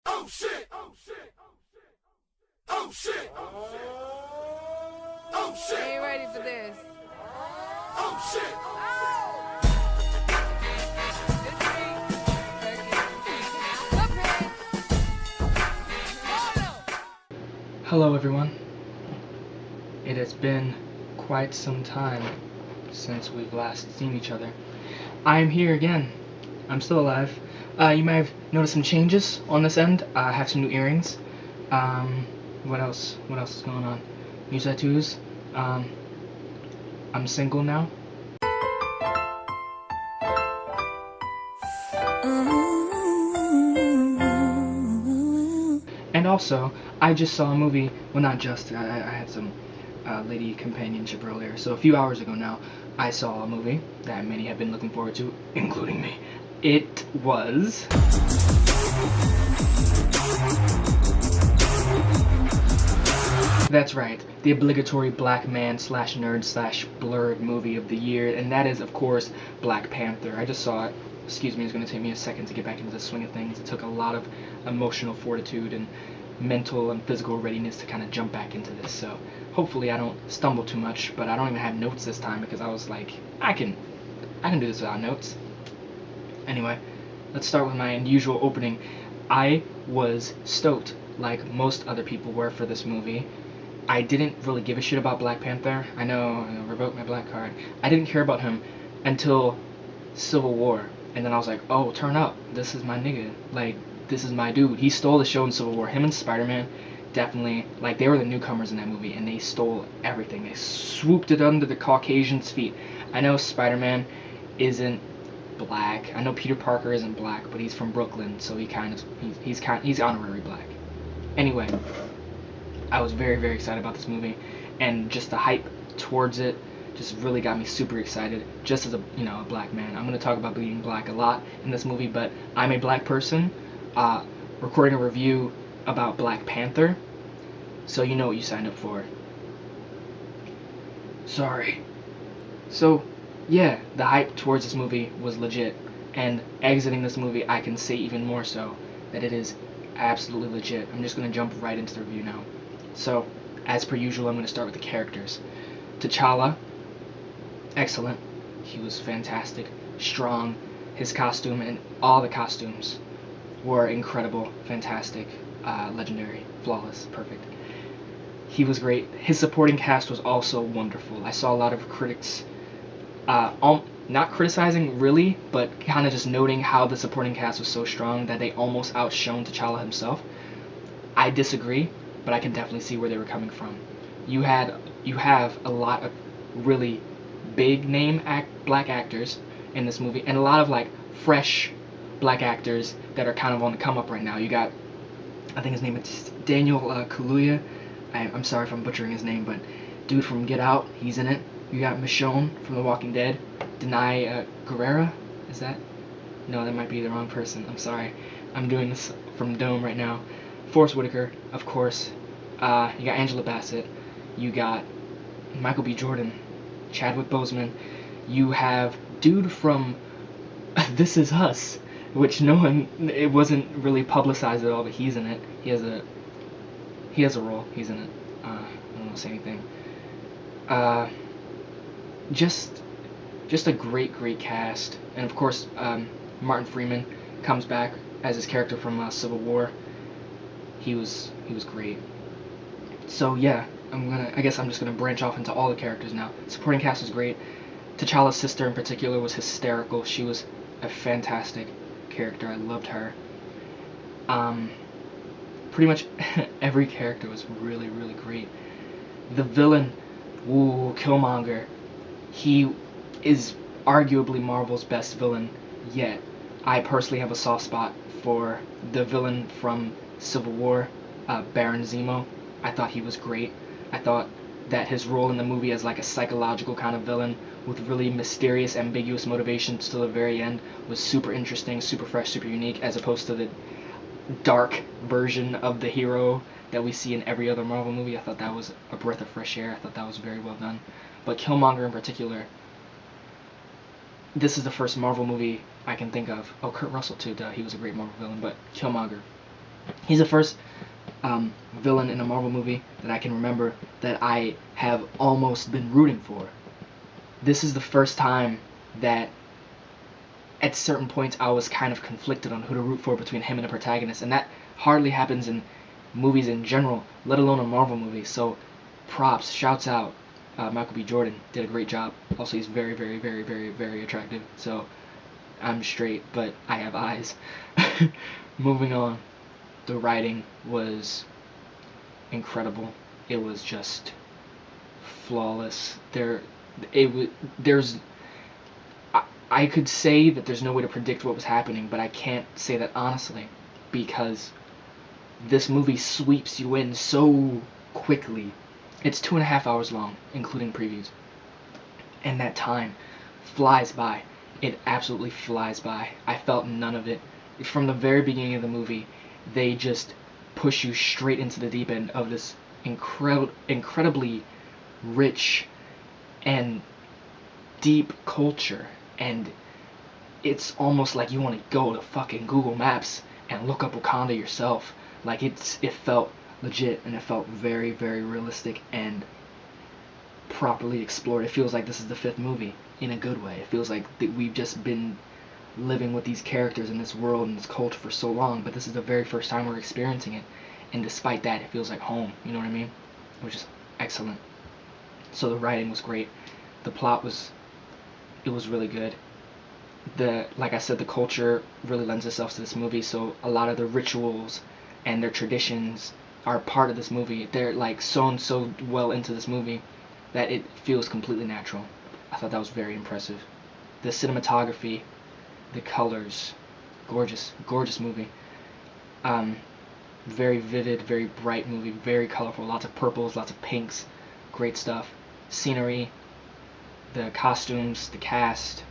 Oh shit! Oh shit! Oh shit! Oh shit! Ain't ready for this. Oh shit! Hello everyone. It has been quite some time since we've last seen each other. I am here again. I'm still alive. You may have noticed some changes on this end. I have some new earrings. What else? What else is going on? New tattoos. I'm single now. And also, I just saw a movie. Well, not just. I had some lady companionship earlier. So a few hours ago now, I saw a movie that many have been looking forward to, including me. It was... That's right, the obligatory black man slash nerd slash blurred movie of the year, and that is, of course, Black Panther. I just saw it. Excuse me, it's going to take me a second to get back into the swing of things. It took a lot of emotional fortitude and mental and physical readiness to kind of jump back into this, so hopefully I don't stumble too much, but I don't even have notes this time because I was like, I can do this without notes. Anyway, let's start with my unusual opening. I was stoked, like most other people were, for this movie. I didn't really give a shit about Black Panther. I know, revoke my black card. I didn't care about him until Civil War. And then I was like, oh, turn up. This is my nigga. Like, this is my dude. He stole the show in Civil War. Him and Spider-Man, definitely, like, they were the newcomers in that movie, and they stole everything. They swooped it under the Caucasians' feet. I know Spider-Man isn't black. I know Peter Parker isn't black, but he's from Brooklyn, so he's honorary black. Anyway, I was very, very excited about this movie, and just the hype towards it just really got me super excited, just as a black man. I'm going to talk about being black a lot in this movie, but I'm a black person recording a review about Black Panther, so you know what you signed up for. Sorry. So, yeah, the hype towards this movie was legit, and exiting this movie, I can say even more so that it is absolutely legit. I'm just going to jump right into the review now. So, as per usual, I'm going to start with the characters. T'Challa, excellent. He was fantastic, strong. His costume and all the costumes were incredible, fantastic, legendary, flawless, perfect. He was great. His supporting cast was also wonderful. I saw a lot of critics not criticizing really, but kind of just noting how the supporting cast was so strong that they almost outshone T'Challa himself. I disagree, but I can definitely see where they were coming from. You have a lot of really big name black actors in this movie, and a lot of like fresh black actors that are kind of on the come up right now. You got, I think his name is Daniel Kaluuya. I'm sorry if I'm butchering his name, but dude from Get Out, he's in it. You got Michonne from The Walking Dead. Denai Guerrera, is that? No, that might be the wrong person. I'm sorry. I'm doing this from Dome right now. Forrest Whitaker, of course. You got Angela Bassett. You got Michael B. Jordan, Chadwick Boseman. You have dude from This Is Us, which it wasn't really publicized at all, but he's in it. He has a role. He's in it. I don't want to say anything. Just a great cast, and of course, Martin Freeman comes back as his character from Civil War. He was great. So yeah, I guess I'm just gonna branch off into all the characters now. Supporting cast was great. T'Challa's sister in particular was hysterical. She was a fantastic character. I loved her. Pretty much every character was really, really great. The villain, Killmonger, he is arguably Marvel's best villain yet. I personally have a soft spot for the villain from Civil War, Baron Zemo. I thought he was great. I thought that his role in the movie as like a psychological kind of villain with really mysterious, ambiguous motivations to the very end was super interesting, super fresh, super unique, as opposed to the dark version of the hero that we see in every other Marvel movie. I thought that was a breath of fresh air. I thought that was very well done. But Killmonger in particular, this is the first Marvel movie I can think of. Oh, Kurt Russell too, duh, he was a great Marvel villain, but Killmonger, He's the first villain in a Marvel movie that I can remember that I have almost been rooting for. This is the first time that at certain points I was kind of conflicted on who to root for between him and the protagonist, and that hardly happens in movies in general, let alone a Marvel movie. So props, shouts out. Michael B. Jordan did a great job. Also, he's very, very, very, very, very attractive. So I'm straight, but I have eyes. Moving on. The writing was incredible. It was just flawless. There's I could say that there's no way to predict what was happening, but I can't say that honestly, because this movie sweeps you in so quickly. It's 2.5 hours long, including previews, and that time flies by. It absolutely flies by. I felt none of it. From the very beginning of the movie, they just push you straight into the deep end of this incredibly rich and deep culture, and it's almost like you want to go to fucking Google Maps and look up Wakanda yourself. Like it felt legit, and it felt very, very realistic and properly explored. It feels like this is the fifth movie in a good way. It feels like that we've just been living with these characters in this world and this culture for so long, but this is the very first time we're experiencing it. And despite that, it feels like home. You know what I mean? Which is excellent. So the writing was great. The plot was really good. Like I said, the culture really lends itself to this movie, so a lot of the rituals and their traditions are part of this movie. They're like sewn so well into this movie that it feels completely natural. I thought that was very impressive. The cinematography, the colors, gorgeous, gorgeous movie. Very vivid, very bright movie, very colorful, lots of purples, lots of pinks, great stuff. Scenery, the costumes, the cast,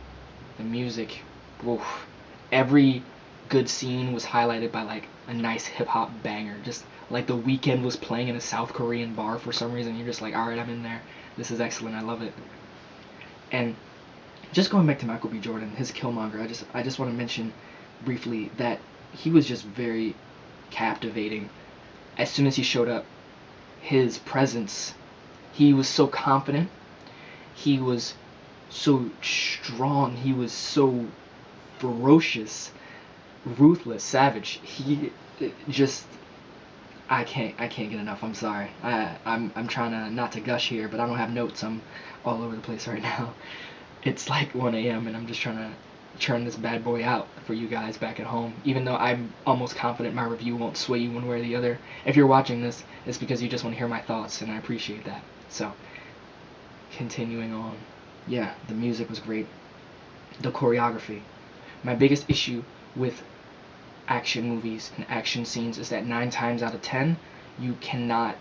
the music. Oof. Every good scene was highlighted by like a nice hip hop banger. Just like The Weeknd was playing in a South Korean bar for some reason. You're just like, alright, I'm in there. This is excellent. I love it. And just going back to Michael B. Jordan, his Killmonger, I just want to mention briefly that he was just very captivating. As soon as he showed up, his presence, he was so confident. He was so strong. He was so ferocious, ruthless, savage. He just I can't get enough. I'm sorry. I'm trying to not to gush here, but I don't have notes. I'm all over the place right now. It's like 1 a.m. and I'm just trying to churn this bad boy out for you guys back at home. Even though I'm almost confident my review won't sway you one way or the other. If you're watching this, it's because you just want to hear my thoughts, and I appreciate that. So, continuing on. Yeah, the music was great. The choreography. My biggest issue with action movies and action scenes is that 9 times out of 10, you cannot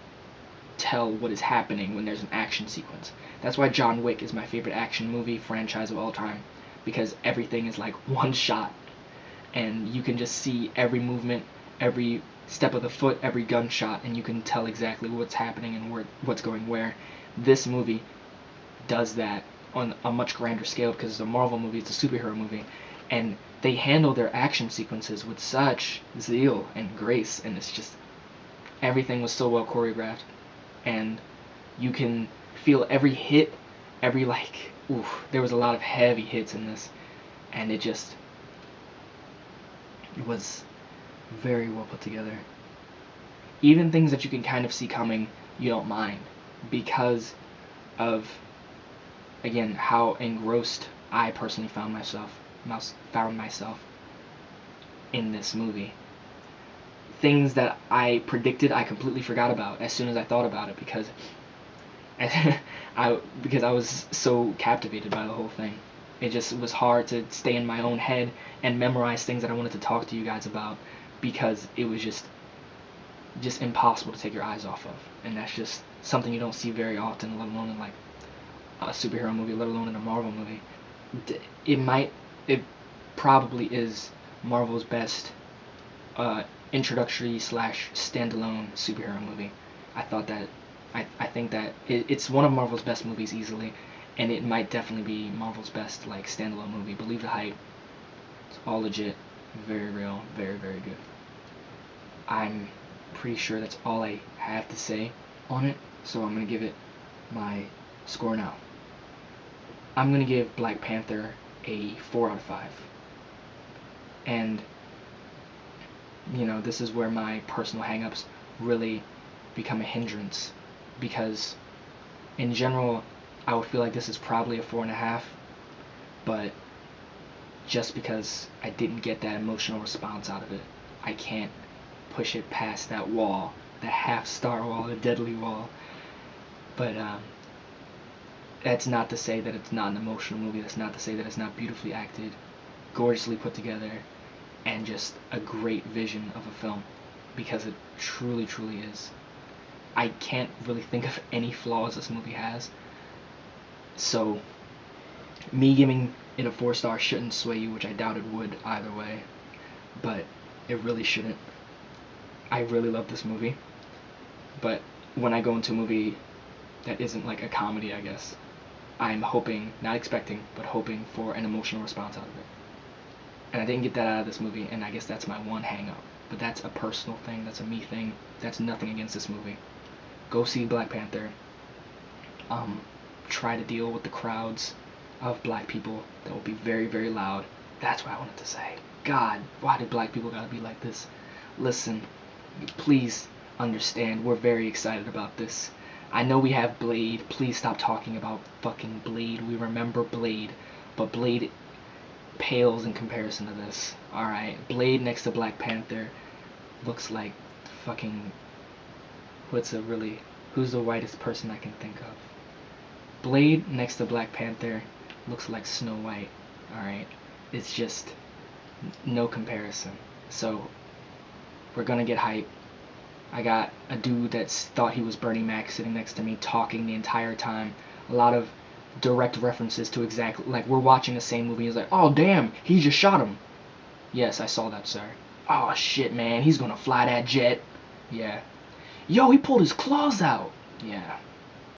tell what is happening when there's an action sequence. That's why John Wick is my favorite action movie franchise of all time, because everything is like one shot, and you can just see every movement, every step of the foot, every gunshot, and you can tell exactly what's happening and what's going where. This movie does that on a much grander scale because it's a Marvel movie, it's a superhero movie, and they handle their action sequences with such zeal and grace, and it's just everything was so well choreographed, and you can feel every hit, every like, oof, there was a lot of heavy hits in this, and it was very well put together. Even things that you can kind of see coming, you don't mind, because of, again, how engrossed I personally found myself in this movie. Things that I predicted, I completely forgot about as soon as I thought about it, because I was so captivated by the whole thing. It just was hard to stay in my own head and memorize things that I wanted to talk to you guys about, because it was just impossible to take your eyes off of. And that's just something you don't see very often, let alone in like a superhero movie, let alone in a Marvel movie. It probably is Marvel's best introductory / standalone superhero movie. I think that it's one of Marvel's best movies easily, and it might definitely be Marvel's best like standalone movie. Believe the hype. It's all legit, very real, very, very good. I'm pretty sure that's all I have to say on it, so I'm going to give it my score now. I'm going to give Black Panther a 4 out of 5. And, this is where my personal hangups really become a hindrance, because in general, I would feel like this is probably a 4.5, but just because I didn't get that emotional response out of it, I can't push it past that wall, the half-star wall, the deadly wall. But that's not to say that it's not an emotional movie. That's not to say that it's not beautifully acted, gorgeously put together, and just a great vision of a film, because it truly, truly is. I can't really think of any flaws this movie has. So, me giving it a 4 star shouldn't sway you, which I doubt it would either way. But it really shouldn't. I really love this movie. But when I go into a movie that isn't like a comedy, I guess, I'm hoping, not expecting, but hoping for an emotional response out of it. And I didn't get that out of this movie, and I guess that's my one hang up. But that's a personal thing, that's a me thing, that's nothing against this movie. Go see Black Panther. Try to deal with the crowds of black people that will be very, very loud. That's what I wanted to say. God, why did black people gotta be like this? Listen, please understand, we're very excited about this. I know we have Blade. Please stop talking about fucking Blade. We remember Blade, but Blade pales in comparison to this. Alright, Blade next to Black Panther looks like fucking... who's the whitest person I can think of? Blade next to Black Panther looks like Snow White. Alright, it's just no comparison. So we're gonna get hype. I got a dude that thought he was Bernie Mac sitting next to me talking the entire time. A lot of direct references to exactly, like, we're watching the same movie. He's like, oh damn, he just shot him. Yes, I saw that, sir. Oh shit, man, he's gonna fly that jet. Yeah. Yo, he pulled his claws out. Yeah.